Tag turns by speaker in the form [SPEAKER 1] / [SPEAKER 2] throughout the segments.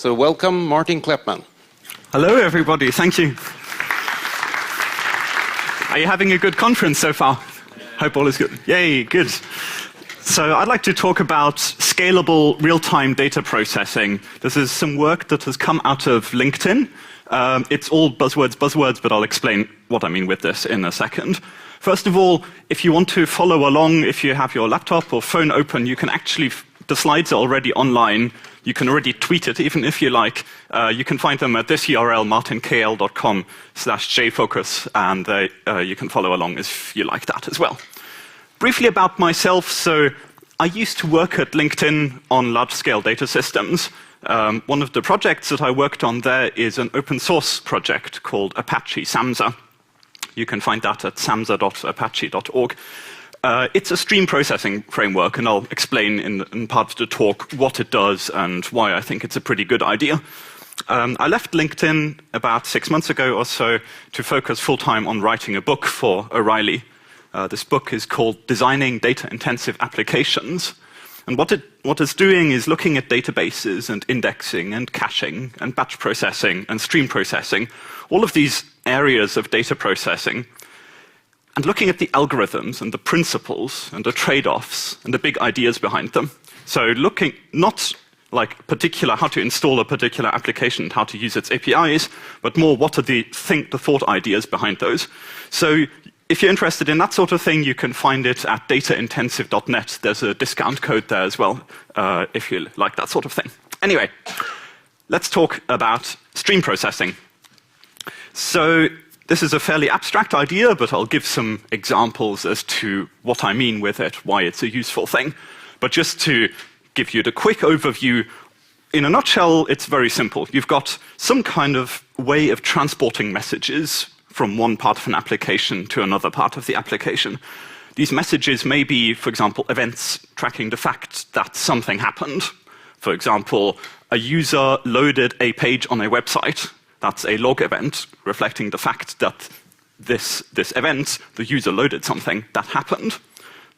[SPEAKER 1] So welcome, Martin Kleppmann.
[SPEAKER 2] Hello, everybody. Thank you. Are you having a good conference so far? Hope all is good. Yay, good. So I'd like to talk about scalable real-time data processing. This is some work that has come out of LinkedIn. It's all buzzwords, but I'll explain what I mean with this in a second. First of all, if you want to follow along, if you have your laptop or phone open, you can actually, the slides are already online. You can already tweet it, even if you like. You can find them at this URL, martinkl.com/jfocus, and you can follow along if you like that as well. Briefly about myself, so I used to work at LinkedIn on large-scale data systems. One of the projects that I worked on there is an open source project called Apache Samza. You can find that at samza.apache.org. It's a stream processing framework, and I'll explain in part of the talk what it does and why I think it's a pretty good idea. I left LinkedIn about 6 months ago or so to focus full-time on writing a book for O'Reilly. This book is called Designing Data-Intensive Applications. And what it's doing is looking at databases and indexing and caching and batch processing and stream processing, all of these areas of data processing, and looking at the algorithms and the principles and the trade-offs and the big ideas behind them. So looking not like how to install a particular application and how to use its APIs, but more what are the thought ideas behind those. So if you're interested in that sort of thing, you can find it at dataintensive.net. There's a discount code there as well, if you like that sort of thing. Anyway, let's talk about stream processing. So this is a fairly abstract idea, but I'll give some examples as to what I mean with it, why it's a useful thing. But just to give you the quick overview, in a nutshell, it's very simple. You've got some kind of way of transporting messages from one part of an application to another part of the application. These messages may be, for example, events tracking the fact that something happened. For example, a user loaded a page on a website. That's a log event reflecting the fact that this event, the user loaded something, that happened.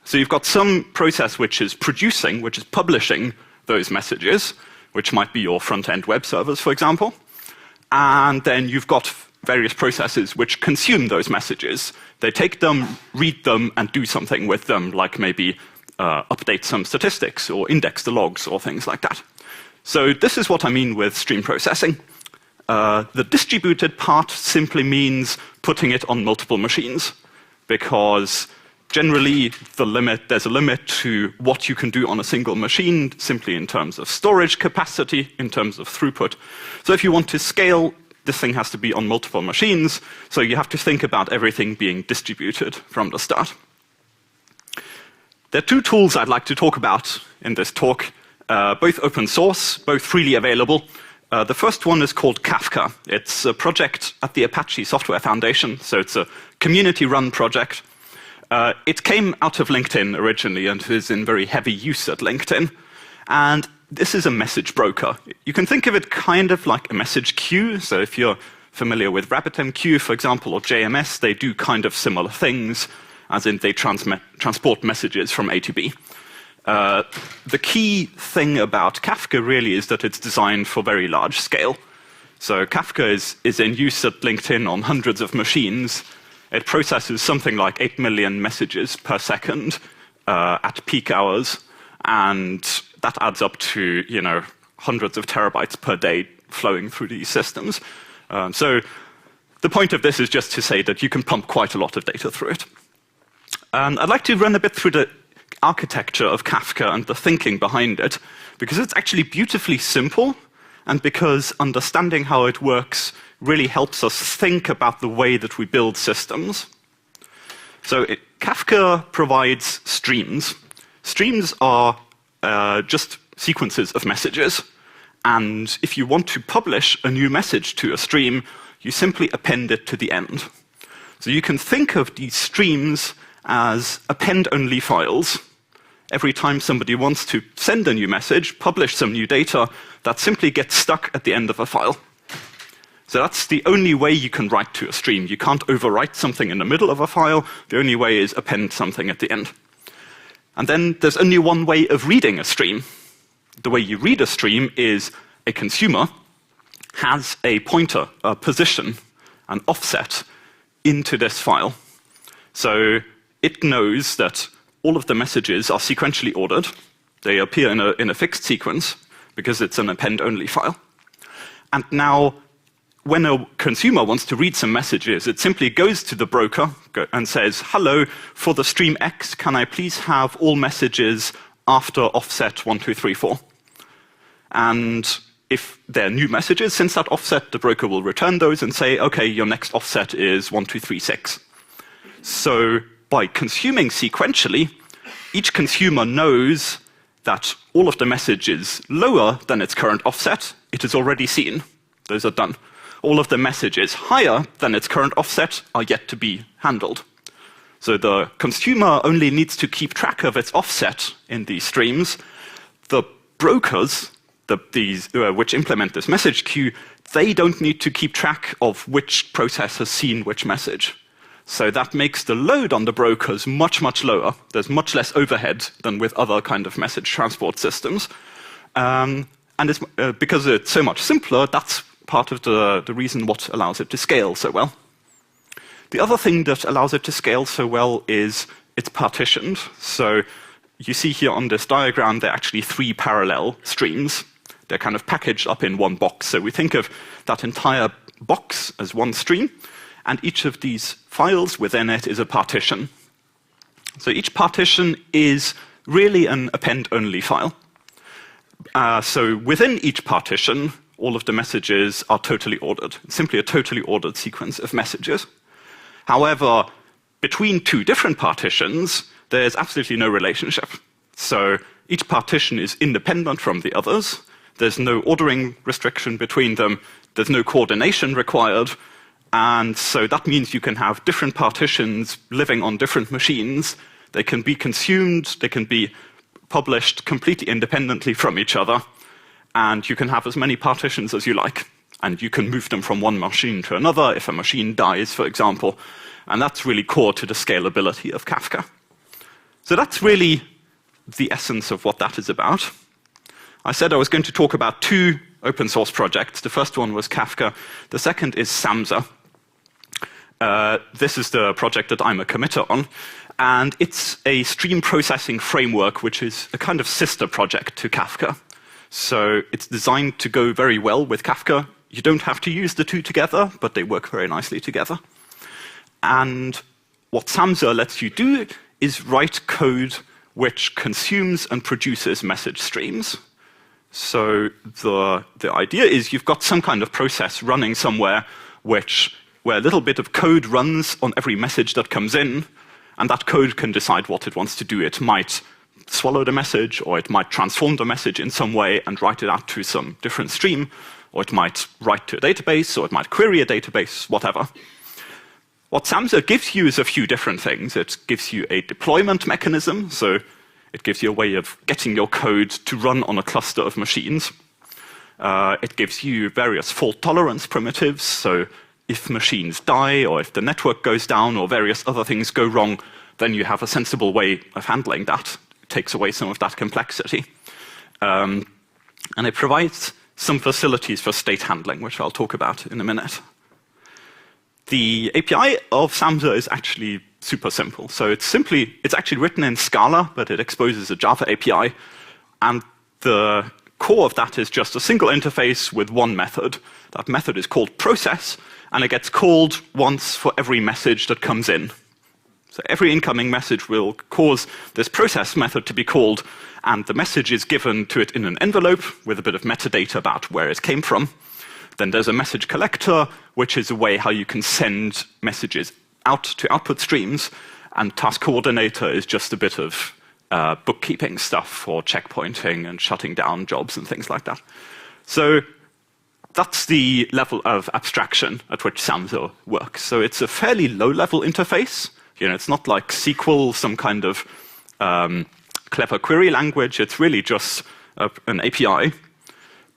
[SPEAKER 2] So you've got some process which is producing, which is publishing those messages, which might be your front-end web servers, for example. And then you've got various processes which consume those messages. They take them, read them, and do something with them, like maybe update some statistics or index the logs or things like that. So this is what I mean with stream processing. The distributed part simply means putting it on multiple machines, because generally there's a limit to what you can do on a single machine, simply in terms of storage capacity, in terms of throughput. So if you want to scale, this thing has to be on multiple machines, so you have to think about everything being distributed from the start. There are two tools I'd like to talk about in this talk, both open source, both freely available. The first one is called Kafka. It's a project at the Apache Software Foundation, so it's a community-run project. It came out of LinkedIn originally and is in very heavy use at LinkedIn. And this is a message broker. You can think of it kind of like a message queue. So if you're familiar with RabbitMQ, for example, or JMS, they do kind of similar things, as in they transport messages from A to B. The key thing about Kafka really is that it's designed for very large scale. So Kafka is in use at LinkedIn on hundreds of machines. It processes something like 8 million messages per second at peak hours, and that adds up to hundreds of terabytes per day flowing through these systems. So the point of this is just to say that you can pump quite a lot of data through it. And I'd like to run a bit through the architecture of Kafka and the thinking behind it, because it's actually beautifully simple, and because understanding how it works really helps us think about the way that we build systems. So Kafka provides streams. Streams are just sequences of messages, and if you want to publish a new message to a stream, you simply append it to the end. So you can think of these streams as append-only files. Every time somebody wants to send a new message, publish some new data, that simply gets stuck at the end of a file. So that's the only way you can write to a stream. You can't overwrite something in the middle of a file. The only way is append something at the end. And then there's only one way of reading a stream. The way you read a stream is a consumer has a pointer, a position, an offset into this file. So it knows that all of the messages are sequentially ordered. They appear in a fixed sequence because it's an append-only file. And now, when a consumer wants to read some messages, it simply goes to the broker and says, hello, for the stream X, can I please have all messages after offset 1234? And if they're new messages, since that offset, the broker will return those and say, OK, your next offset is 1236. So by consuming sequentially, each consumer knows that all of the messages lower than its current offset, it is already seen. Those are done. All of the messages higher than its current offset are yet to be handled. So the consumer only needs to keep track of its offset in these streams. The brokers, which implement this message queue, they don't need to keep track of which process has seen which message. So that makes the load on the brokers much, much lower. There's much less overhead than with other kind of message transport systems. And it's, because it's so much simpler, that's part of the reason what allows it to scale so well. The other thing that allows it to scale so well is it's partitioned. So you see here on this diagram, there are actually 3 parallel streams. They're kind of packaged up in one box. So we think of that entire box as one stream, and each of these files within it is a partition. So each partition is really an append-only file. So within each partition, all of the messages are totally ordered. It's simply a totally ordered sequence of messages. However, between 2 different partitions, there's absolutely no relationship. So each partition is independent from the others. There's no ordering restriction between them. There's no coordination required. And so that means you can have different partitions living on different machines. They can be consumed. They can be published completely independently from each other. And you can have as many partitions as you like. And you can move them from one machine to another if a machine dies, for example. And that's really core to the scalability of Kafka. So that's really the essence of what that is about. I said I was going to talk about 2 open source projects. The first one was Kafka. The second is Samza. This is the project that I'm a committer on. And it's a stream processing framework, which is a kind of sister project to Kafka. So it's designed to go very well with Kafka. You don't have to use the 2 together, but they work very nicely together. And what Samza lets you do is write code which consumes and produces message streams. So the idea is you've got some kind of process running somewhere where a little bit of code runs on every message that comes in, and that code can decide what it wants to do. It might swallow the message, or it might transform the message in some way and write it out to some different stream, or it might write to a database, or it might query a database, whatever. What Samza gives you is a few different things. It gives you a deployment mechanism, so it gives you a way of getting your code to run on a cluster of machines. It gives you various fault tolerance primitives, so if machines die, or if the network goes down, or various other things go wrong, then you have a sensible way of handling that. It takes away some of that complexity. And it provides some facilities for state handling, which I'll talk about in a minute. The API of Samza is actually super simple. So it's actually written in Scala, but it exposes a Java API. And the core of that is just a single interface with one method. That method is called process, and it gets called once for every message that comes in. So every incoming message will cause this process method to be called, and the message is given to it in an envelope with a bit of metadata about where it came from. Then there's a message collector, which is a way how you can send messages out to output streams, and task coordinator is just a bit of bookkeeping stuff for checkpointing and shutting down jobs and things like that. So that's the level of abstraction at which Samza works. So it's a fairly low-level interface. You know, it's not like SQL, some kind of clever query language. It's really just an API.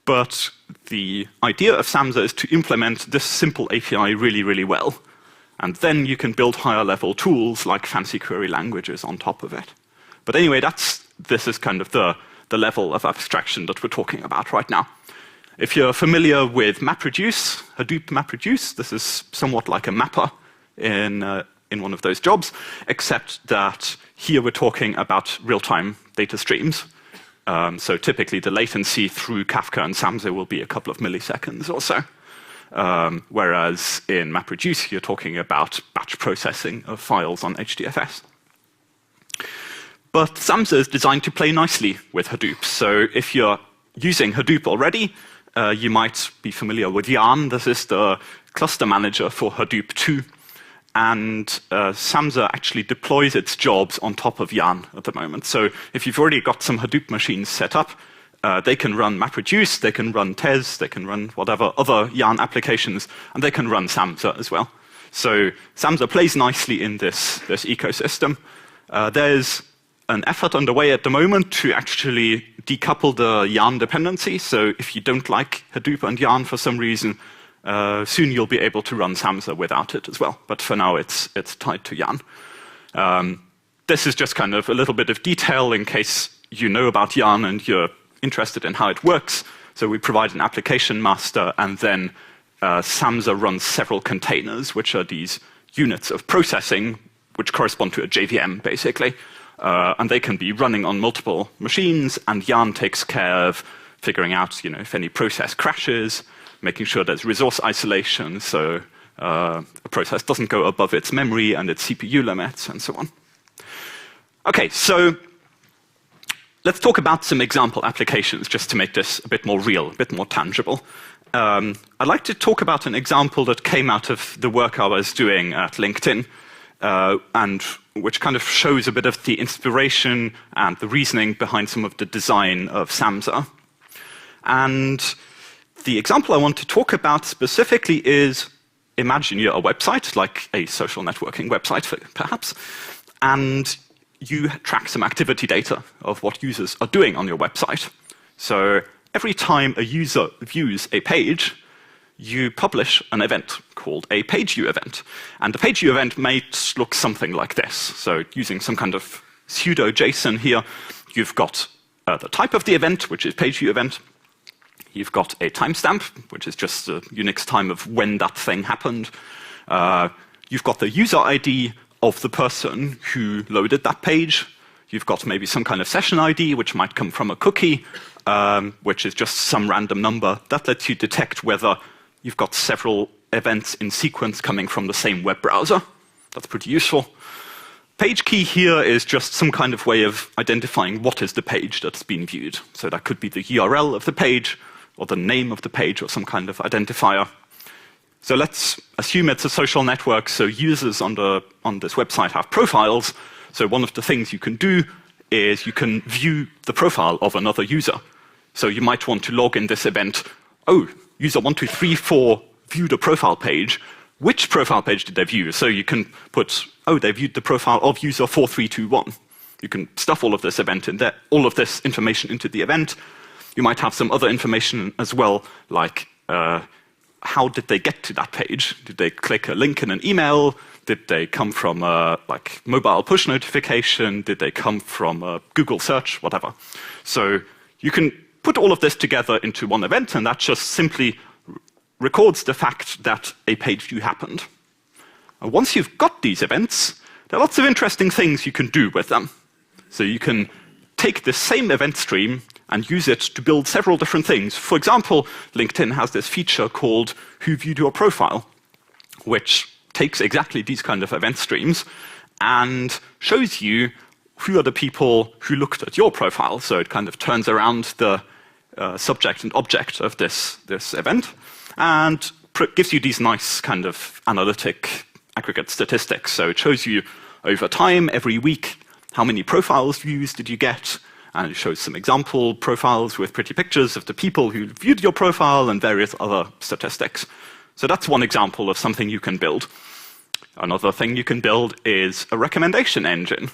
[SPEAKER 2] But the idea of Samza is to implement this simple API really, really well. And then you can build higher-level tools like fancy query languages on top of it. But anyway, this is kind of the level of abstraction that we're talking about right now. If you're familiar with MapReduce, Hadoop MapReduce, this is somewhat like a mapper in one of those jobs, except that here we're talking about real-time data streams. So typically the latency through Kafka and Samza will be a couple of milliseconds or so. Whereas in MapReduce, you're talking about batch processing of files on HDFS. But Samza is designed to play nicely with Hadoop. So if you're using Hadoop already, you might be familiar with Yarn. This is the cluster manager for Hadoop 2. And Samza actually deploys its jobs on top of Yarn at the moment. So if you've already got some Hadoop machines set up, they can run MapReduce, they can run Tez, they can run whatever other Yarn applications, and they can run Samza as well. So Samza plays nicely in this ecosystem. There's an effort underway at the moment to actually decouple the Yarn dependency. So if you don't like Hadoop and Yarn for some reason, soon you'll be able to run Samza without it as well. But for now, it's tied to Yarn. This is just kind of a little bit of detail in case you know about Yarn and you're interested in how it works. So we provide an application master, and then Samza runs several containers, which are these units of processing, which correspond to a JVM, basically. And they can be running on multiple machines, and Yarn takes care of figuring out, if any process crashes, making sure there's resource isolation, so a process doesn't go above its memory and its CPU limits, and so on. Okay, so let's talk about some example applications just to make this a bit more real, a bit more tangible. I'd like to talk about an example that came out of the work I was doing at LinkedIn, and which kind of shows a bit of the inspiration and the reasoning behind some of the design of Samza. And the example I want to talk about specifically is, imagine you're a website, like a social networking website, perhaps, and you track some activity data of what users are doing on your website. So every time a user views a page, you publish an event called a PageView event. And the PageView event might look something like this. So using some kind of pseudo JSON here, you've got the type of the event, which is PageView event. You've got a timestamp, which is just the Unix time of when that thing happened. You've got the user ID of the person who loaded that page. You've got maybe some kind of session ID, which might come from a cookie, which is just some random number. That lets you detect whether you've got several events in sequence coming from the same web browser. That's pretty useful. Page key here is just some kind of way of identifying what is the page that's been viewed. So that could be the URL of the page, or the name of the page, or some kind of identifier. So let's assume it's a social network, so users on this website have profiles. So one of the things you can do is you can view the profile of another user. So you might want to log in this event, oh, user 1234 viewed a profile page. Which profile page did they view? So you can put, oh, they viewed the profile of user 4321. You can stuff all of this event in there, all of this information into the event. You might have some other information as well, like how did they get to that page? Did they click a link in an email? Did they come from a mobile push notification? Did they come from a Google search? Whatever. So you can put all of this together into one event, and that just simply records the fact that a page view happened. And once you've got these events, there are lots of interesting things you can do with them. So you can take the same event stream and use it to build several different things. For example, LinkedIn has this feature called Who Viewed Your Profile, which takes exactly these kind of event streams and shows you who are the people who looked at your profile. So it kind of turns around the subject and object of this event and gives you these nice kind of analytic aggregate statistics. So it shows you over time, every week, how many profiles views did you get, and it shows some example profiles with pretty pictures of the people who viewed your profile and various other statistics. So that's one example of something you can build. Another thing you can build is a recommendation engine.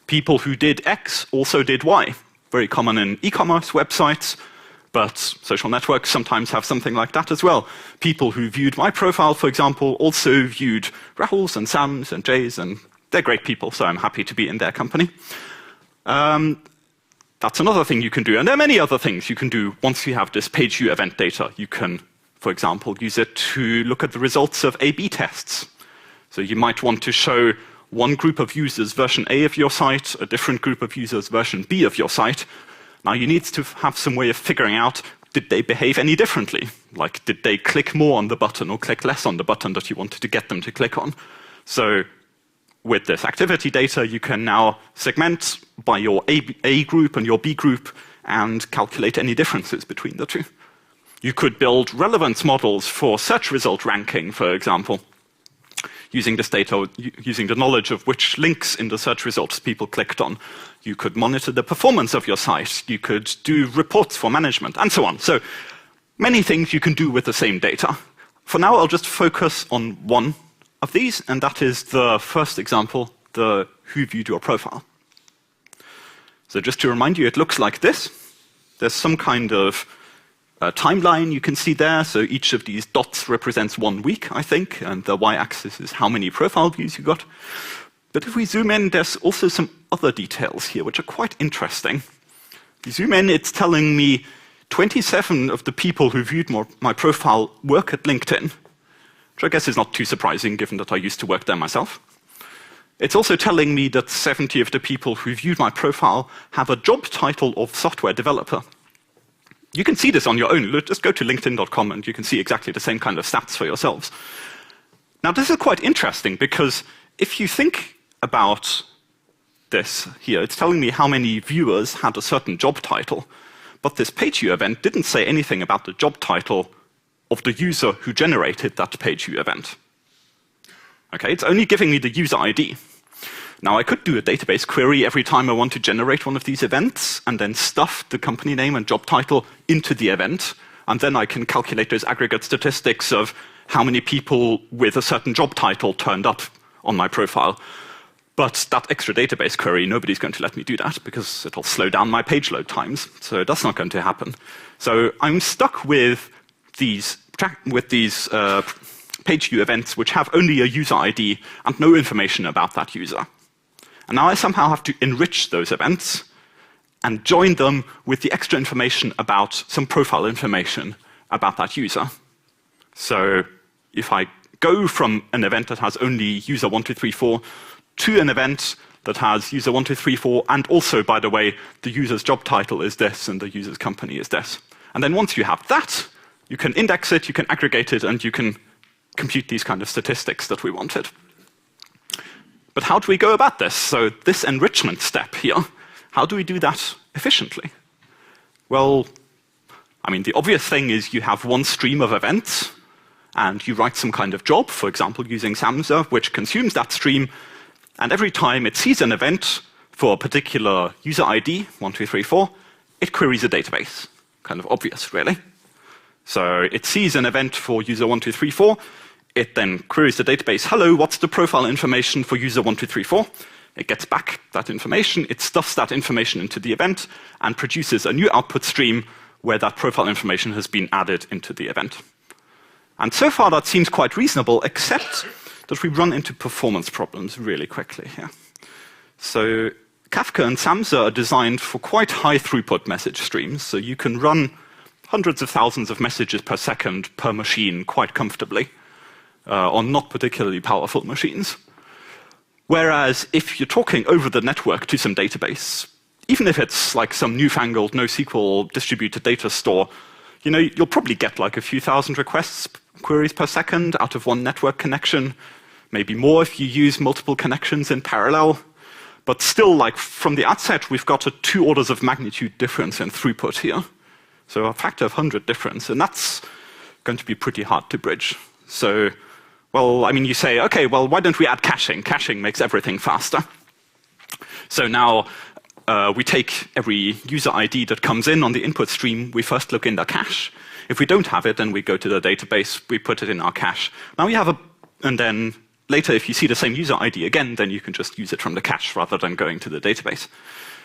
[SPEAKER 2] People who did X also did Y. Very common in e-commerce websites, but social networks sometimes have something like that as well. People who viewed my profile, for example, also viewed Rahul's and Sam's and Jay's, and they're great people, so I'm happy to be in their company. that's another thing you can do. And there are many other things you can do once you have this PageView event data. You can, for example, use it to look at the results of A/B tests. So you might want to show one group of users version A of your site, a different group of users version B of your site. Now you need to have some way of figuring out, did they behave any differently? Like, did they click more on the button or click less on the button that you wanted to get them to click on? So with this activity data, you can now segment by your A group and your B group and calculate any differences between the two. You could build relevance models for search result ranking, for example, using this data, using the knowledge of which links in the search results people clicked on. You could monitor the performance of your site. You could do reports for management, and so on. So many things you can do with the same data. For now, I'll just focus on one of these, and that is the first example, the who viewed your profile. So just to remind you, it looks like this. There's some kind of timeline you can see there. So each of these dots represents 1 week, I think, and the y-axis is how many profile views you got. But if we zoom in, there's also some other details here which are quite interesting. If you zoom in, it's telling me 27 of the people who viewed my profile work at LinkedIn, which I guess is not too surprising given that I used to work there myself. It's also telling me that 70 of the people who viewed my profile have a job title of software developer. You can see this on your own. Just go to linkedin.com and you can see exactly the same kind of stats for yourselves. Now, this is quite interesting because if you think about this here, it's telling me how many viewers had a certain job title, but this PageView event didn't say anything about the job title of the user who generated that PageView event. Okay, it's only giving me the user ID. Now, I could do a database query every time I want to generate one of these events and then stuff the company name and job title into the event, and then I can calculate those aggregate statistics of how many people with a certain job title turned up on my profile. But that extra database query, nobody's going to let me do that because it'll slow down my page load times, so that's not going to happen. So I'm stuck with these PageView events which have only a user ID and no information about that user. And now I somehow have to enrich those events and join them with the extra information about some profile information about that user. So if I go from an event that has only user 1234 to an event that has user 1234, and also, by the way, the user's job title is this and the user's company is this. And then once you have that, you can index it, you can aggregate it, and you can compute these kind of statistics that we wanted. But how do we go about this? So this enrichment step here, how do we do that efficiently? Well, I mean, the obvious thing is you have one stream of events, and you write some kind of job, for example, using Samza, which consumes that stream, and every time it sees an event for a particular user ID, 1234, it queries a database. Kind of obvious, really. So it sees an event for user 1234, it then queries the database, hello, what's the profile information for user 1234? It gets back that information, it stuffs that information into the event, and produces a new output stream where that profile information has been added into the event. And so far that seems quite reasonable, except that we run into performance problems really quickly here. So Kafka and Samza are designed for quite high throughput message streams, so you can run hundreds of thousands of messages per second per machine quite comfortably on not particularly powerful machines. Whereas if you're talking over the network to some database, even if it's like some newfangled NoSQL distributed data store, you know, you'll probably get like a few thousand queries per second out of one network connection, maybe more if you use multiple connections in parallel. But still, like from the outset, we've got a 2 orders of magnitude difference in throughput here. So a factor of 100 difference, and that's going to be pretty hard to bridge. So, well, I mean, you say, okay, well, why don't we add caching? Caching makes everything faster. So now we take every user ID that comes in on the input stream, we first look in the cache. If we don't have it, then we go to the database, we put it in our cache. Now we have and then later if you see the same user ID again, then you can just use it from the cache rather than going to the database.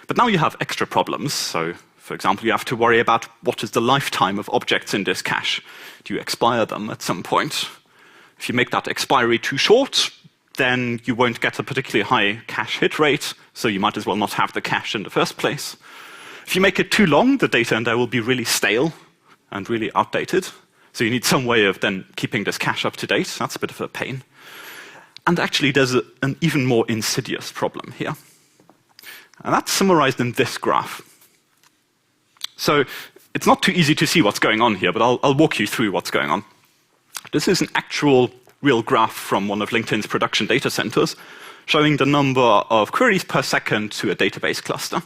[SPEAKER 2] But now you have extra problems. So, for example, you have to worry about what is the lifetime of objects in this cache. Do you expire them at some point? If you make that expiry too short, then you won't get a particularly high cache hit rate, so you might as well not have the cache in the first place. If you make it too long, the data in there will be really stale and really outdated. So you need some way of then keeping this cache up to date. That's a bit of a pain. And actually, there's an even more insidious problem here. And that's summarized in this graph. So it's not too easy to see what's going on here, but I'll walk you through what's going on. This is an actual real graph from one of LinkedIn's production data centers, showing the number of queries per second to a database cluster.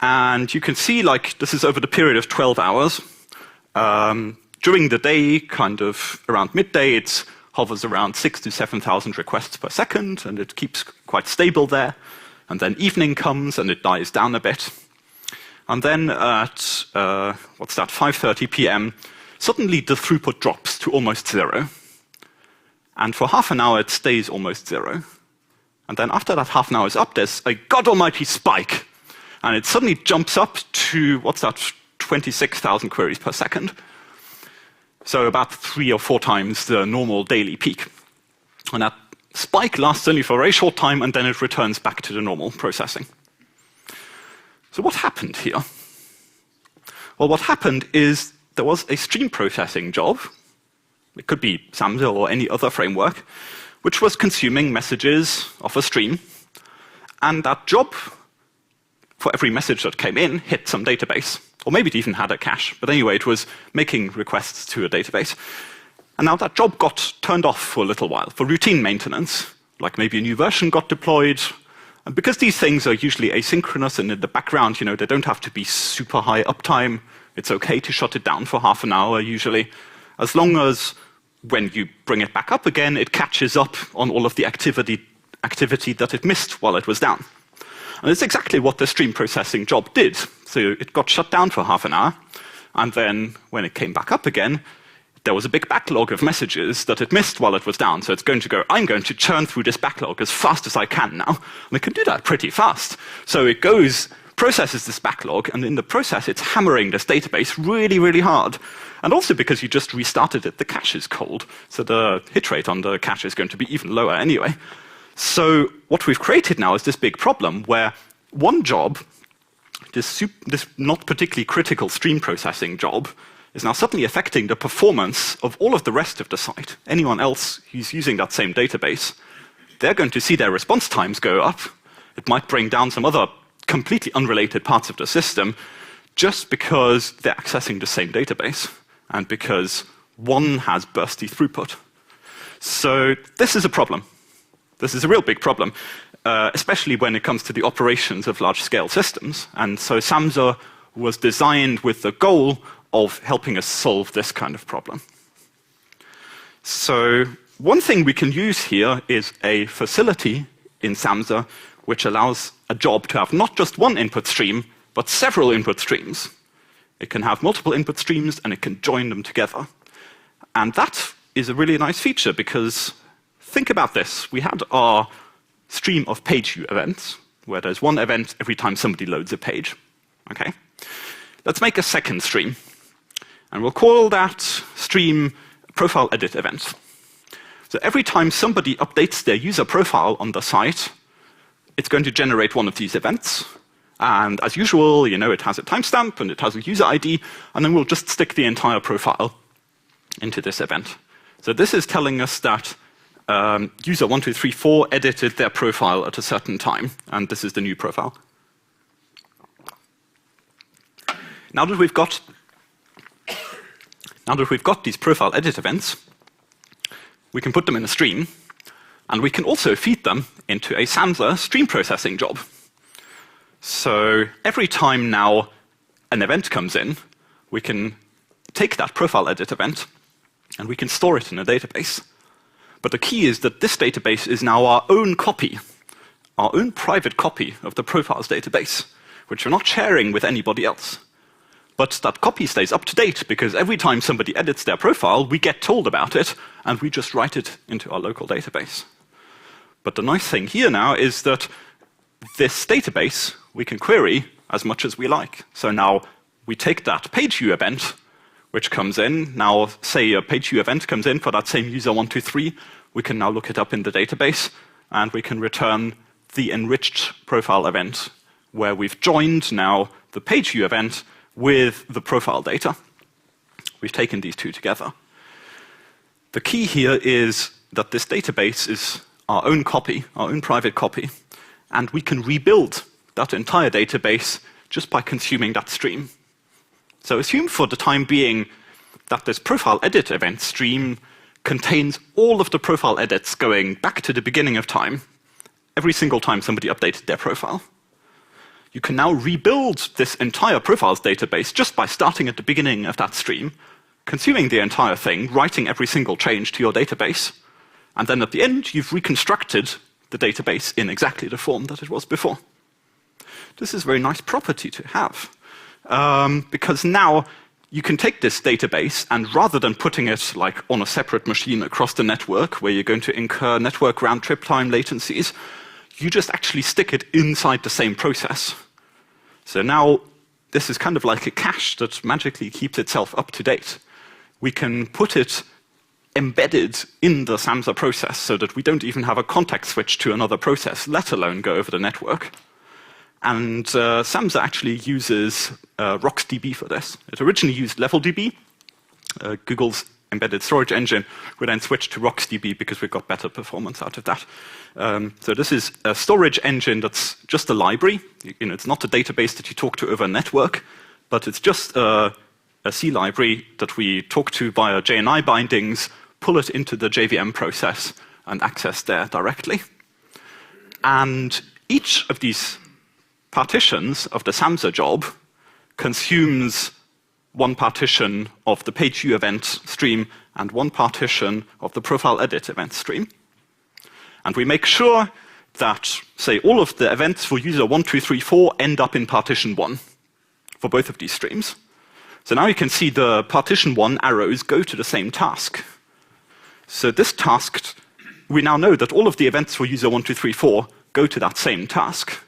[SPEAKER 2] And you can see, like, this is over the period of 12 hours. During the day, kind of around midday, it hovers around 6,000 to 7,000 requests per second, and it keeps quite stable there. And then evening comes, and it dies down a bit. And then at, 5:30 p.m., suddenly the throughput drops to almost 0. And for half an hour, it stays almost 0. And then after that half an hour is up, there's a god almighty spike. And it suddenly jumps up to, 26,000 queries per second. So about 3 or 4 times the normal daily peak. And that spike lasts only for a very short time, and then it returns back to the normal processing. So what happened here? Well, what happened is there was a stream processing job. It could be Samza or any other framework, which was consuming messages off a stream. And that job, for every message that came in, hit some database. Or maybe it even had a cache. But anyway, it was making requests to a database. And now that job got turned off for a little while, for routine maintenance. Like maybe a new version got deployed. And because these things are usually asynchronous and in the background, they don't have to be super high uptime, it's okay to shut it down for half an hour usually, as long as when you bring it back up again, it catches up on all of the activity that it missed while it was down. And it's exactly what the stream processing job did. So it got shut down for half an hour, and then when it came back up again, there was a big backlog of messages that it missed while it was down. So it's going to go, I'm going to churn through this backlog as fast as I can now. And it can do that pretty fast. So it goes, processes this backlog, and in the process, it's hammering this database really, really hard. And also because you just restarted it, the cache is cold. So the hit rate on the cache is going to be even lower anyway. So what we've created now is this big problem where one job, this not particularly critical stream processing job, is now suddenly affecting the performance of all of the rest of the site. Anyone else who's using that same database, they're going to see their response times go up. It might bring down some other completely unrelated parts of the system just because they're accessing the same database and because one has bursty throughput. So this is a problem. This is a real big problem, especially when it comes to the operations of large-scale systems. And so Samza was designed with the goal of helping us solve this kind of problem. So one thing we can use here is a facility in Samza which allows a job to have not just one input stream, but several input streams. It can have multiple input streams, and it can join them together. And that is a really nice feature, because think about this. We had our stream of PageView events, where there's one event every time somebody loads a page. Okay? Let's make a second stream. And we'll call that stream profile edit event. So every time somebody updates their user profile on the site, it's going to generate one of these events. And as usual, it has a timestamp and it has a user ID, and then we'll just stick the entire profile into this event. So this is telling us that user 1234 edited their profile at a certain time, and this is the new profile. Now that we've got these profile edit events, we can put them in a stream, and we can also feed them into a Samza stream processing job. So every time now an event comes in, we can take that profile edit event, and we can store it in a database. But the key is that this database is now our own copy, our own private copy of the profiles database, which we're not sharing with anybody else. But that copy stays up to date, because every time somebody edits their profile, we get told about it, and we just write it into our local database. But the nice thing here now is that this database we can query as much as we like. So now we take that PageView event, which comes in. Now, say a PageView event comes in for that same user 123, we can now look it up in the database, and we can return the enriched profile event, where we've joined now the PageView event with the profile data. We've taken these two together. The key here is that this database is our own copy, our own private copy, and we can rebuild that entire database just by consuming that stream. So assume for the time being that this profile edit event stream contains all of the profile edits going back to the beginning of time, every single time somebody updated their profile. You can now rebuild this entire profiles database just by starting at the beginning of that stream, consuming the entire thing, writing every single change to your database, and then at the end, you've reconstructed the database in exactly the form that it was before. This is a very nice property to have, because now you can take this database and rather than putting it like on a separate machine across the network where you're going to incur network round-trip time latencies, you just actually stick it inside the same process. So now this is kind of like a cache that magically keeps itself up to date. We can put it embedded in the Samza process so that we don't even have a context switch to another process, let alone go over the network. And Samza actually uses RocksDB for this. It originally used LevelDB, Google's embedded storage engine. We then switched to RocksDB because we got better performance out of that. So this is a storage engine that's just a library. It's not a database that you talk to over a network, but it's just a C library that we talk to via JNI bindings, pull it into the JVM process, and access there directly. And each of these partitions of the Samza job consumes one partition of the PageView event stream and one partition of the profile edit event stream. And we make sure that, say, all of the events for user 1, 2, 3, 4 end up in partition 1 for both of these streams. So now you can see the partition 1 arrows go to the same task. So this task, we now know that all of the events for user 1, 2, 3, 4 go to that same task.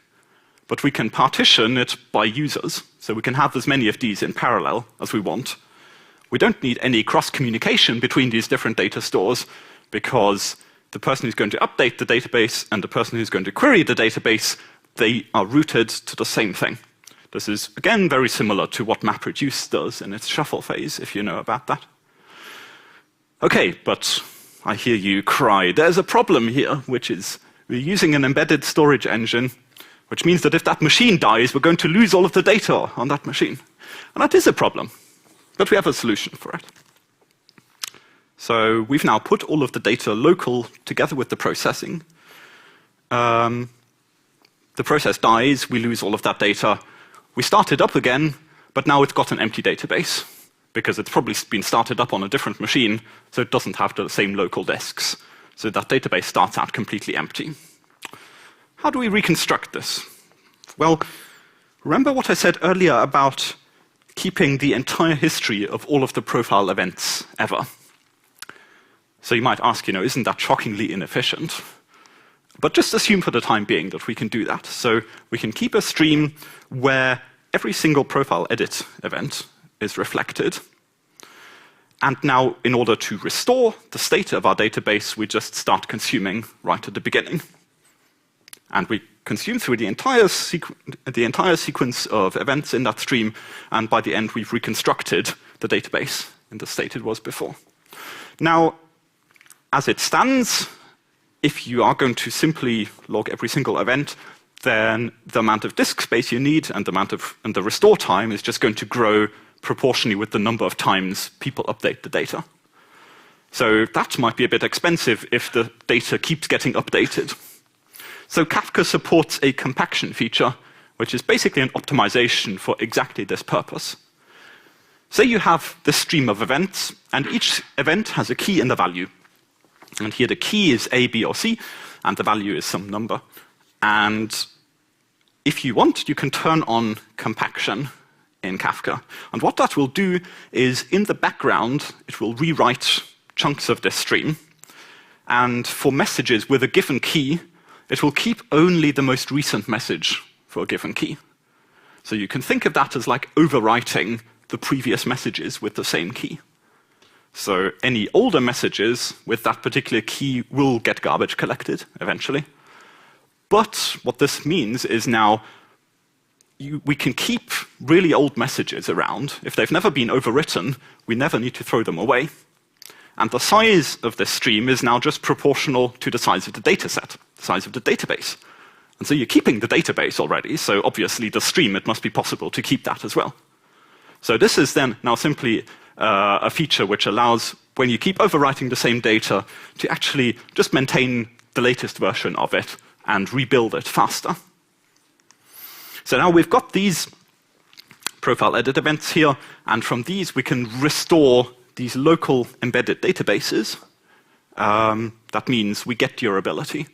[SPEAKER 2] But we can partition it by users, so we can have as many of these in parallel as we want. We don't need any cross-communication between these different data stores because the person who's going to update the database and the person who's going to query the database, they are routed to the same thing. This is, again, very similar to what MapReduce does in its shuffle phase, if you know about that. Okay, but I hear you cry, there's a problem here, which is we're using an embedded storage engine, which means that if that machine dies, we're going to lose all of the data on that machine. And that is a problem, but we have a solution for it. So we've now put all of the data local together with the processing. The process dies, we lose all of that data. We start it up again, but now it's got an empty database because it's probably been started up on a different machine, so it doesn't have the same local disks. So that database starts out completely empty. How do we reconstruct this? Well, remember what I said earlier about keeping the entire history of all of the profile events ever? So you might ask, isn't that shockingly inefficient? But just assume for the time being that we can do that. So we can keep a stream where every single profile edit event is reflected. And now, in order to restore the state of our database, we just start consuming right at the beginning. And we consume through the entire sequence of events in that stream, and by the end, we've reconstructed the database in the state it was before. Now, as it stands, if you are going to simply log every single event, then the amount of disk space you need and the restore time is just going to grow proportionally with the number of times people update the data. So that might be a bit expensive if the data keeps getting updated. So Kafka supports a compaction feature, which is basically an optimization for exactly this purpose. Say you have this stream of events, and each event has a key and a value. And here the key is A, B, or C, and the value is some number. And if you want, you can turn on compaction in Kafka. And what that will do is, in the background, it will rewrite chunks of this stream. And for messages with a given key, it will keep only the most recent message for a given key. So you can think of that as like overwriting the previous messages with the same key. So any older messages with that particular key will get garbage collected eventually. But what this means is now we can keep really old messages around. If they've never been overwritten, we never need to throw them away. And the size of this stream is now just proportional to the size of the data set, the size of the database. And so you're keeping the database already, so obviously the stream, it must be possible to keep that as well. So this is then now simply a feature which allows, when you keep overwriting the same data, to actually just maintain the latest version of it and rebuild it faster. So now we've got these profile edit events here, and from these we can restore these local embedded databases. That means we get durability.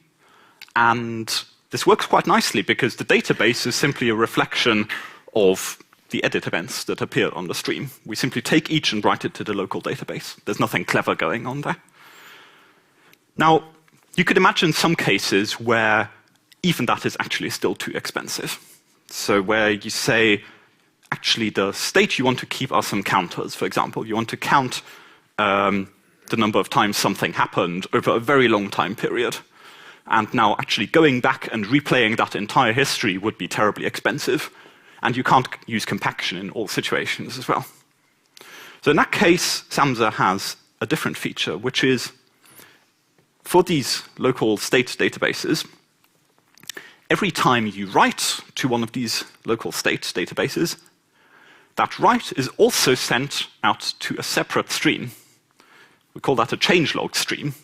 [SPEAKER 2] And this works quite nicely because the database is simply a reflection of the edit events that appear on the stream. We simply take each and write it to the local database. There's nothing clever going on there. Now, you could imagine some cases where even that is actually still too expensive. So where you say, actually, the state you want to keep are some counters, for example. You want to count the number of times something happened over a very long time period. And now actually going back and replaying that entire history would be terribly expensive. And you can't use compaction in all situations as well. So in that case, Samza has a different feature, which is for these local state databases, every time you write to one of these local state databases, that write is also sent out to a separate stream. We call that a changelog stream.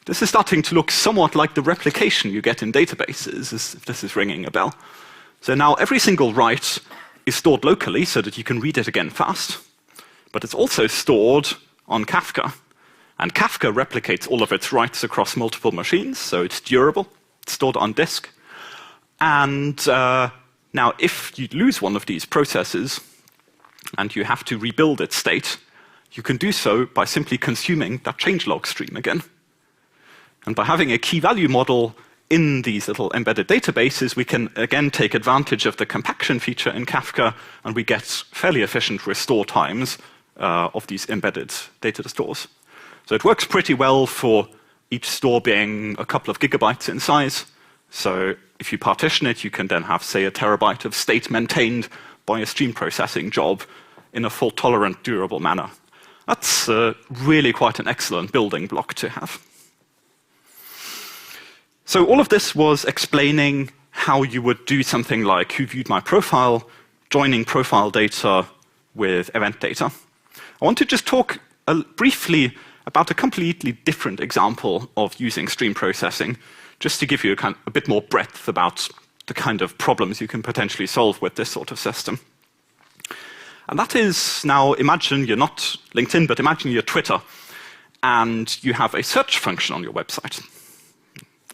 [SPEAKER 2] This is starting to look somewhat like the replication you get in databases, if this is ringing a bell. So now every single write is stored locally so that you can read it again fast, but it's also stored on Kafka. And Kafka replicates all of its writes across multiple machines, so it's durable, it's stored on disk. And now if you lose one of these processes and you have to rebuild its state, you can do so by simply consuming that changelog stream again. And by having a key value model in these little embedded databases, we can again take advantage of the compaction feature in Kafka, and we get fairly efficient restore times of these embedded data stores. So it works pretty well for each store being a couple of gigabytes in size. So if you partition it, you can then have, say, a terabyte of state maintained by a stream processing job in a fault-tolerant, durable manner. That's really quite an excellent building block to have. So all of this was explaining how you would do something like who viewed my profile, joining profile data with event data. I want to just talk briefly about a completely different example of using stream processing, just to give you a bit more breadth about the kind of problems you can potentially solve with this sort of system. And that is, now imagine you're not LinkedIn, but imagine you're Twitter, and you have a search function on your website.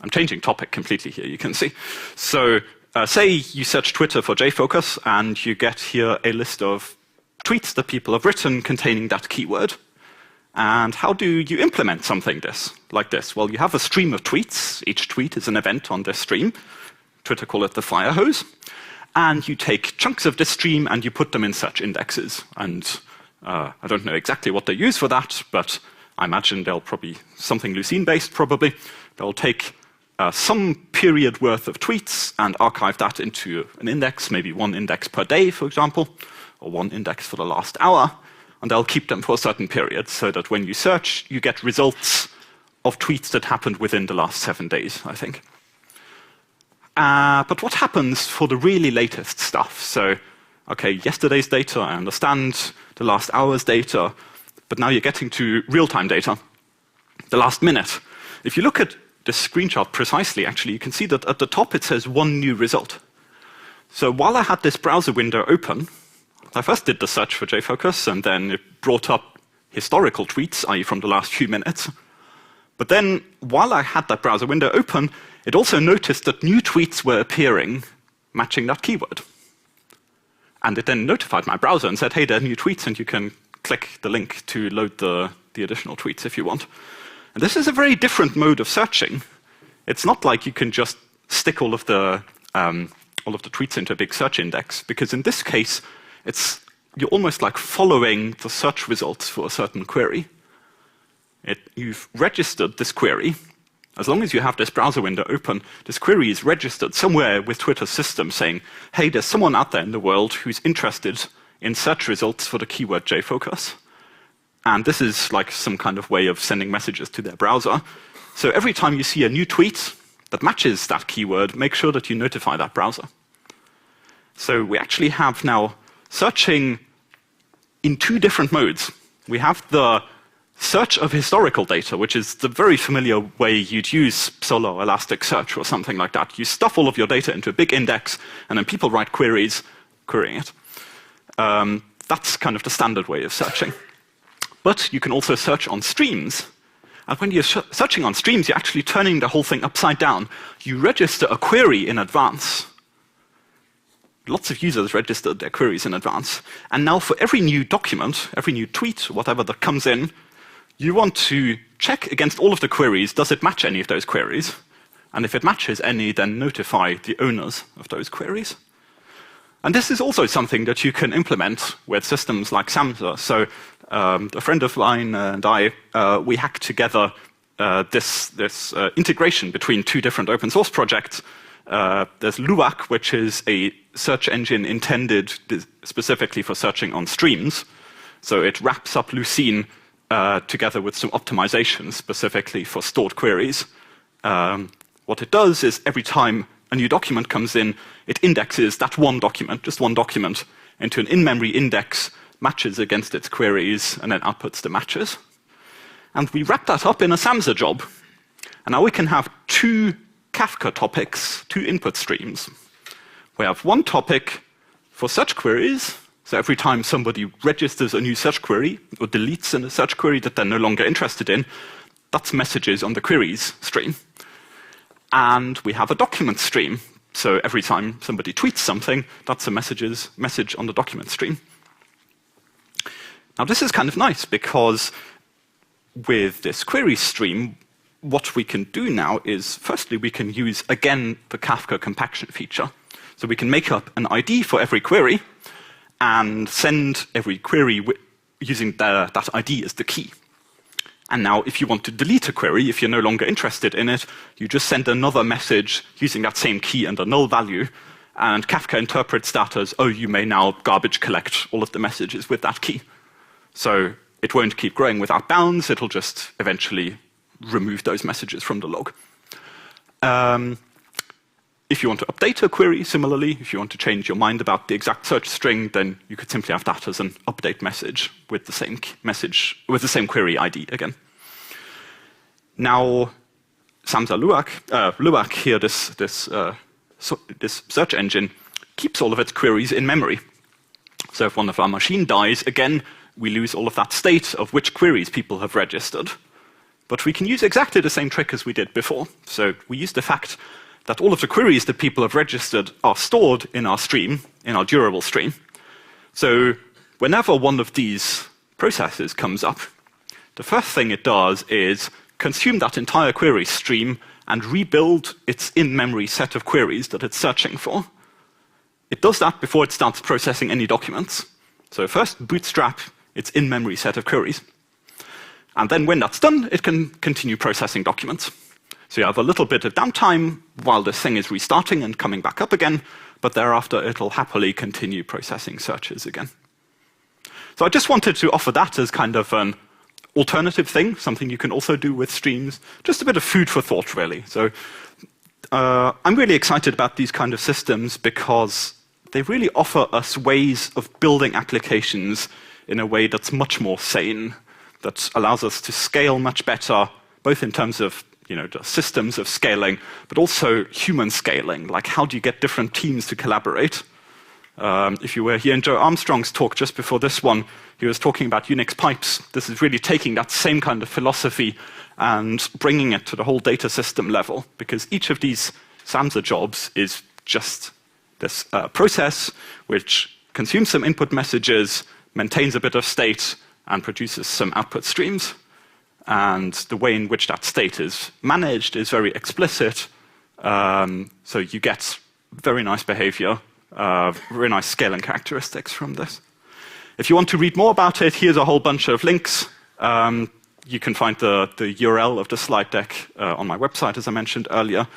[SPEAKER 2] I'm changing topic completely here, you can see. So say you search Twitter for JFocus, and you get here a list of tweets that people have written containing that keyword. And how do you implement something like this? Well, you have a stream of tweets. Each tweet is an event on this stream. Twitter call it the Firehose. And you take chunks of this stream and you put them in search indexes. And I don't know exactly what they use for that, but I imagine they'll probably something Lucene-based, probably. They'll take some period worth of tweets and archive that into an index, maybe one index per day, for example, or one index for the last hour. And they'll keep them for a certain period so that when you search, you get results of tweets that happened within the last 7 days, I think. But what happens for the really latest stuff? So, okay, yesterday's data, I understand, the last hour's data, but now you're getting to real-time data, the last minute. If you look at this screenshot precisely, actually, you can see that at the top it says one new result. So while I had this browser window open, I first did the search for JFocus, and then it brought up historical tweets, i.e. from the last few minutes. But then, while I had that browser window open, it also noticed that new tweets were appearing matching that keyword. And it then notified my browser and said, hey, there are new tweets, and you can click the link to load the additional tweets if you want. And this is a very different mode of searching. It's not like you can just stick all of the tweets into a big search index, because in this case, you're almost like following the search results for a certain query. You've registered this query, As long as you have this browser window open, this query is registered somewhere with Twitter's system saying, hey, there's someone out there in the world who's interested in search results for the keyword JFocus. And this is like some kind of way of sending messages to their browser. So every time you see a new tweet that matches that keyword, make sure that you notify that browser. So we actually have now searching in two different modes. We have the search of historical data, which is the very familiar way you'd use Solo Elasticsearch or something like that. You stuff all of your data into a big index, and then people write queries querying it. That's kind of the standard way of searching. But you can also search on streams. And when you're searching on streams, you're actually turning the whole thing upside down. You register a query in advance. Lots of users registered their queries in advance. And now for every new document, every new tweet, whatever that comes in, you want to check against all of the queries, does it match any of those queries? And if it matches any, then notify the owners of those queries. And this is also something that you can implement with systems like Samza. So a friend of mine and I, we hacked together this integration between two different open source projects. There's Luwak, which is a search engine intended specifically for searching on streams. So it wraps up Lucene together with some optimizations specifically for stored queries. What it does is every time a new document comes in, it indexes that one document, just one document, into an in-memory index, matches against its queries, and then outputs the matches. And we wrap that up in a Samza job. And now we can have two Kafka topics, two input streams. We have one topic for search queries. So every time somebody registers a new search query or deletes a search query that they're no longer interested in, that's messages on the queries stream. And we have a document stream. So every time somebody tweets something, that's a message on the document stream. Now this is kind of nice because with this query stream, what we can do now is, firstly, we can use, again, the Kafka compaction feature. So we can make up an ID for every query and send every query using that ID as the key. And now if you want to delete a query, if you're no longer interested in it, you just send another message using that same key and a null value, and Kafka interprets that as, oh, you may now garbage collect all of the messages with that key. So it won't keep growing without bounds, it'll just eventually remove those messages from the log. If you want to update a query, similarly, if you want to change your mind about the exact search string, then you could simply have that as an update message with the same query ID again. Now, Samza Luwak here, this search engine, keeps all of its queries in memory. So if one of our machine dies, again, we lose all of that state of which queries people have registered. But we can use exactly the same trick as we did before. So we use the fact that all of the queries that people have registered are stored in our stream, in our durable stream. So whenever one of these processes comes up, the first thing it does is consume that entire query stream and rebuild its in-memory set of queries that it's searching for. It does that before it starts processing any documents. So first bootstrap its in-memory set of queries. And then when that's done, it can continue processing documents. So you have a little bit of downtime while this thing is restarting and coming back up again, but thereafter it'll happily continue processing searches again. So I just wanted to offer that as kind of an alternative thing, something you can also do with streams, just a bit of food for thought, really. So I'm really excited about these kind of systems because they really offer us ways of building applications in a way that's much more sane, that allows us to scale much better, both in terms of the systems of scaling, but also human scaling. Like, how do you get different teams to collaborate? If you were here in Joe Armstrong's talk just before this one, he was talking about Unix pipes. This is really taking that same kind of philosophy and bringing it to the whole data system level, because each of these Samza jobs is just this process which consumes some input messages, maintains a bit of state, and produces some output streams. And the way in which that state is managed is very explicit. So you get very nice behavior, very nice scaling characteristics from this. If you want to read more about it, here's a whole bunch of links. you can find the URL of the slide deck on my website, as I mentioned earlier.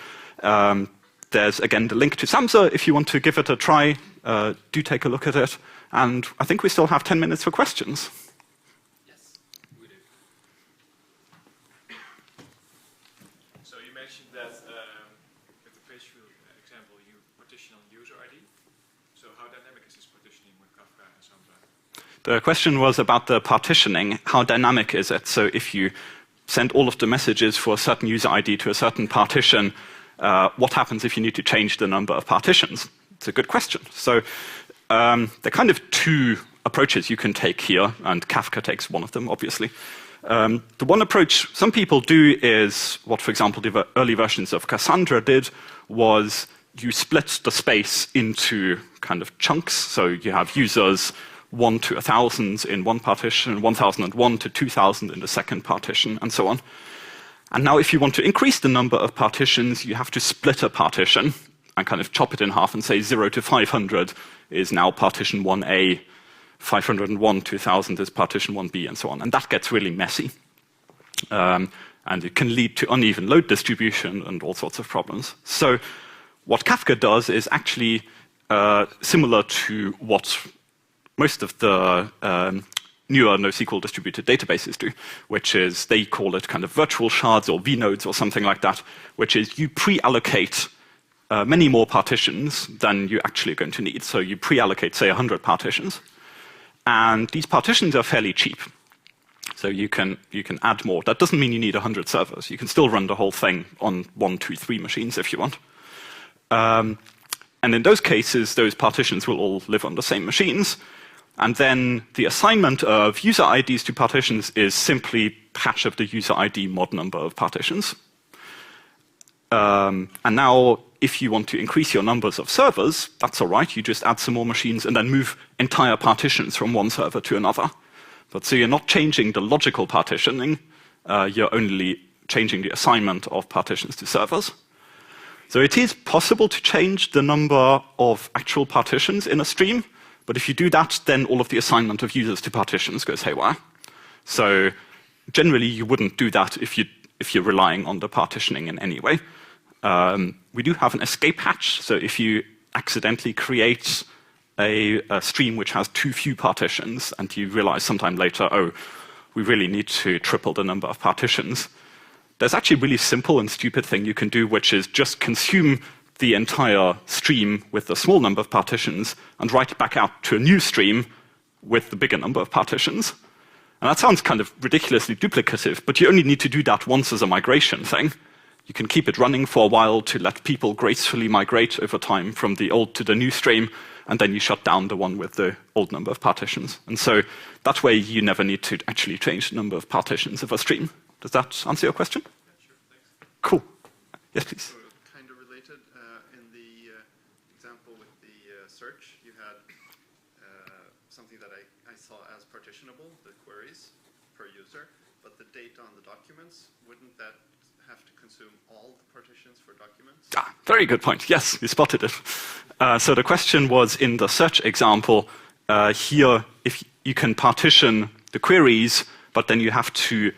[SPEAKER 2] There's, again, the link to Samza. If you want to give it a try, do take a look at it. And I think we still have 10 minutes for questions.
[SPEAKER 3] Yes, we do. So you mentioned that with the PageView example, you partition on user ID. So how dynamic is this partitioning with Kafka and Samza?
[SPEAKER 2] The question was about the partitioning. How dynamic is it? So if you send all of the messages for a certain user ID to a certain partition, what happens if you need to change the number of partitions? It's a good question. So there are kind of two approaches you can take here, and Kafka takes one of them, obviously. The one approach some people do is what, for example, the early versions of Cassandra did, was you split the space into kind of chunks. So you have users 1 to 1,000 in one partition, 1,001 to 2,000 in the second partition, and so on. And now if you want to increase the number of partitions, you have to split a partition and kind of chop it in half and say 0 to 500 is now partition 1A, 501 to 1,000 is partition 1B, and so on. And that gets really messy. And it can lead to uneven load distribution and all sorts of problems. So what Kafka does is actually similar to what most of the newer NoSQL distributed databases do, which is they call it kind of virtual shards or vnodes or something like that, which is you pre-allocate many more partitions than you're actually going to need. So you pre-allocate, say, 100 partitions. And these partitions are fairly cheap. So you can add more. That doesn't mean you need 100 servers. You can still run the whole thing on 1, 2, 3 machines if you want. And in those cases, those partitions will all live on the same machines. And then the assignment of user IDs to partitions is simply patch of the user ID mod number of partitions. And now, if you want to increase your numbers of servers, that's all right. You just add some more machines and then move entire partitions from one server to another. But so you're not changing the logical partitioning. You're only changing the assignment of partitions to servers. So it is possible to change the number of actual partitions in a stream. But if you do that, then all of the assignment of users to partitions goes haywire. So generally, you wouldn't do that if you're relying on the partitioning in any way. We do have an escape hatch. So if you accidentally create a stream which has too few partitions, and you realize sometime later, oh, we really need to triple the number of partitions, there's actually a really simple and stupid thing you can do, which is just consume the entire stream with a small number of partitions and write it back out to a new stream with the bigger number of partitions. And that sounds kind of ridiculously duplicative, but you only need to do that once as a migration thing. You can keep it running for a while to let people gracefully migrate over time from the old to the new stream, and then you shut down the one with the old number of partitions. And so that way you never need to actually change the number of partitions of a stream. Does that answer your question?
[SPEAKER 4] Yeah, sure, thanks.
[SPEAKER 2] Cool. Yes, please.
[SPEAKER 4] Kind of related, in the example with the search, you had something that I saw as partitionable, the queries per user, but the data on the documents, wouldn't that have to consume all the partitions for documents?
[SPEAKER 2] Ah, very good point. Yes, you spotted it. So the question was, in the search example, here, if you can partition the queries, but then you have to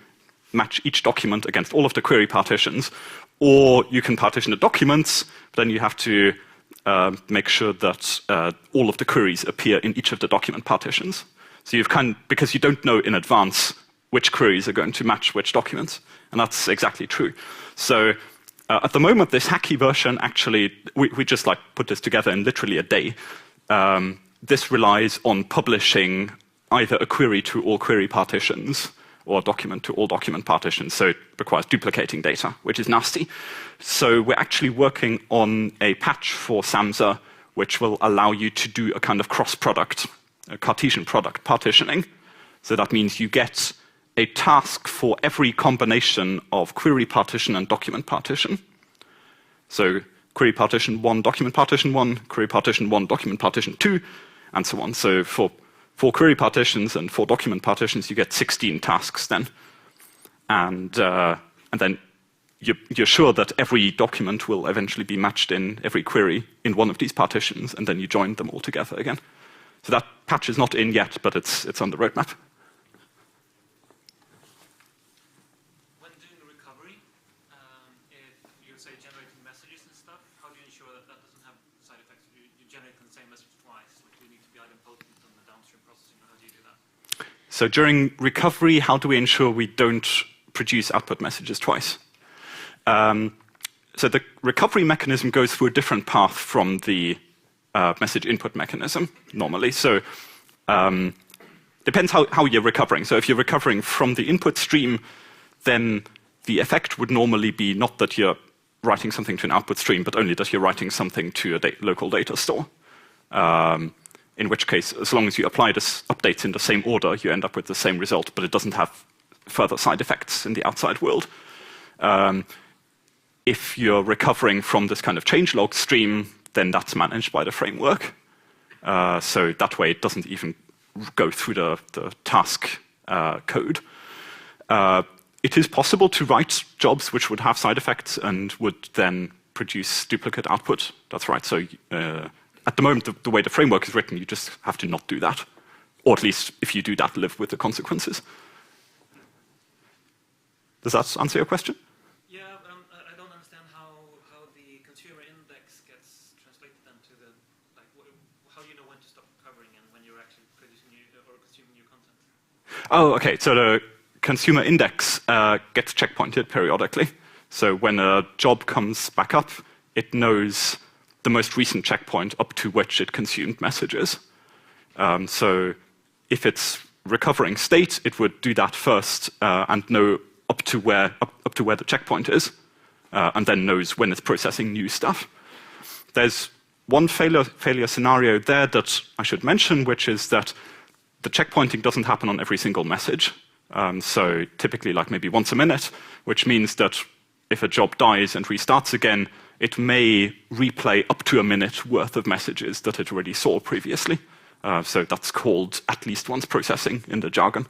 [SPEAKER 2] match each document against all of the query partitions, or you can partition the documents, but then you have to make sure that all of the queries appear in each of the document partitions. So you've because you don't know in advance which queries are going to match which documents, and that's exactly true. So at the moment, this hacky version actually, we just like put this together in literally a day. This relies on publishing either a query to all query partitions or a document to all document partitions, so it requires duplicating data, which is nasty. So we're actually working on a patch for Samza, which will allow you to do a kind of cross-product, a Cartesian product partitioning. So that means you get a task for every combination of query partition and document partition. So query partition 1, document partition 1, query partition 1, document partition 2, and so on. So for 4 query partitions and 4 document partitions, you get 16 tasks then. And then you're sure that every document will eventually be matched in every query in one of these partitions, and then you join them all together again. So that patch is not in yet, but it's on the roadmap.
[SPEAKER 5] say, generating messages and stuff, how do you ensure that that doesn't have side effects? You generate the same message twice, like do you need to be idempotent on the downstream processing, or how do you do that?
[SPEAKER 2] So during recovery, how do we ensure we don't produce output messages twice? So the recovery mechanism goes through a different path from the message input mechanism normally. So depends how you're recovering. So if you're recovering from the input stream, then the effect would normally be not that you're writing something to an output stream, but only that you're writing something to a local data store. In which case, as long as you apply this updates in the same order, you end up with the same result, but it doesn't have further side effects in the outside world. If you're recovering from this kind of changelog stream, then that's managed by the framework. So that way it doesn't even go through the task code. It is possible to write jobs which would have side effects and would then produce duplicate output. That's right. So at the moment, the way the framework is written, you just have to not do that. Or at least, if you do that, live with the consequences. Does that answer your question?
[SPEAKER 5] Yeah, but I don't understand how the consumer index gets translated into the, like, how you know when to stop recovering and when you're actually producing new or consuming new content.
[SPEAKER 2] Oh, okay. So the consumer index gets checkpointed periodically. So when a job comes back up, it knows the most recent checkpoint up to which it consumed messages. So if it's recovering state, it would do that first and know up to where the checkpoint is, and then knows when it's processing new stuff. There's one failure scenario there that I should mention, which is that the checkpointing doesn't happen on every single message. So typically like maybe once a minute, which means that if a job dies and restarts again, it may replay up to a minute worth of messages that it already saw previously. So that's called at least once processing in the jargon.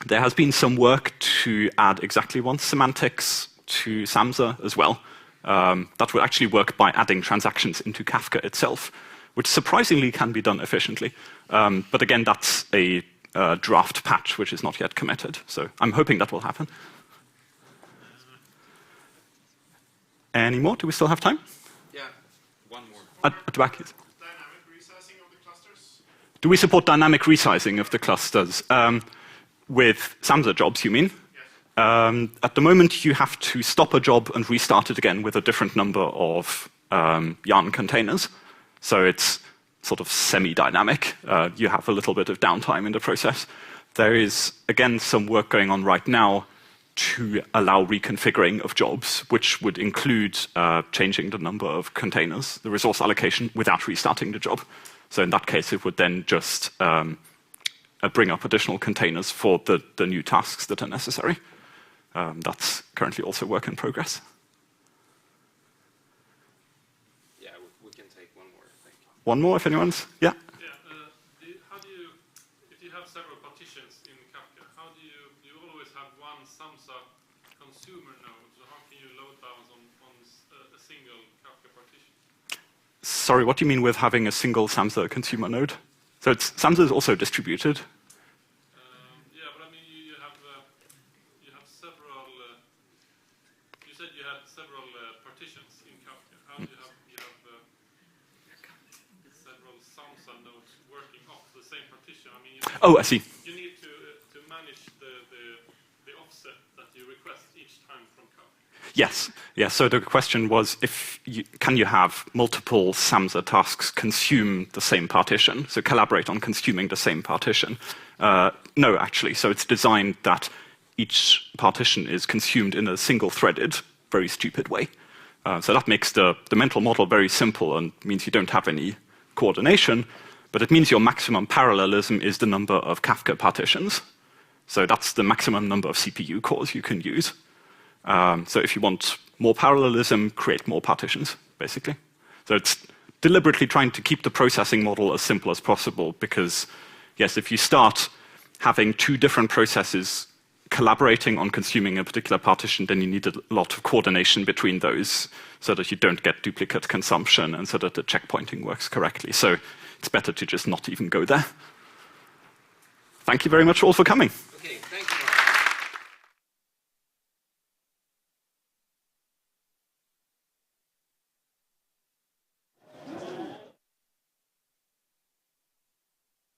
[SPEAKER 2] There has been some work to add exactly once semantics to Samza as well. That will actually work by adding transactions into Kafka itself, which surprisingly can be done efficiently. But again, that's a draft patch which is not yet committed. So I'm hoping that will happen. Any more? Do we still have time?
[SPEAKER 1] Yeah, one more.
[SPEAKER 2] At the back.
[SPEAKER 3] Dynamic resizing of the clusters?
[SPEAKER 2] Do we support dynamic resizing of the clusters? With Samza jobs, you mean?
[SPEAKER 3] Yes.
[SPEAKER 2] At the moment, you have to stop a job and restart it again with a different number of yarn containers. So it's sort of semi-dynamic. You have a little bit of downtime in the process. There is, again, some work going on right now to allow reconfiguring of jobs, which would include changing the number of containers, the resource allocation, without restarting the job. So in that case, it would then just bring up additional containers for the new tasks that are necessary. That's currently also work in progress.
[SPEAKER 1] Yeah, we can take one more, I think.
[SPEAKER 2] One more, if anyone's? Yeah?
[SPEAKER 3] How do you, if you have several partitions in Kafka, how do you always have one Samza consumer node, so how can you load balance on a single Kafka partition?
[SPEAKER 2] Sorry, what do you mean with having a single Samza consumer node? So Samza is also distributed.
[SPEAKER 3] Yeah, but I mean, you have several. You said you had several partitions in Kafka. How do you have several Samza nodes working off the same partition? I mean,
[SPEAKER 2] Oh, I see.
[SPEAKER 3] you need to manage the offset that you request each time from Kafka.
[SPEAKER 2] Yes. Yes. So the question was, can you have multiple Samza tasks consume the same partition? So collaborate on consuming the same partition? No, actually. So it's designed that each partition is consumed in a single-threaded, very stupid way. So that makes the mental model very simple and means you don't have any coordination, but it means your maximum parallelism is the number of Kafka partitions. So that's the maximum number of CPU cores you can use. So if you want more parallelism, create more partitions, basically. So it's deliberately trying to keep the processing model as simple as possible because, yes, if you start having two different processes collaborating on consuming a particular partition, then you need a lot of coordination between those so that you don't get duplicate consumption and so that the checkpointing works correctly. So it's better to just not even go there. Thank you very much all for coming.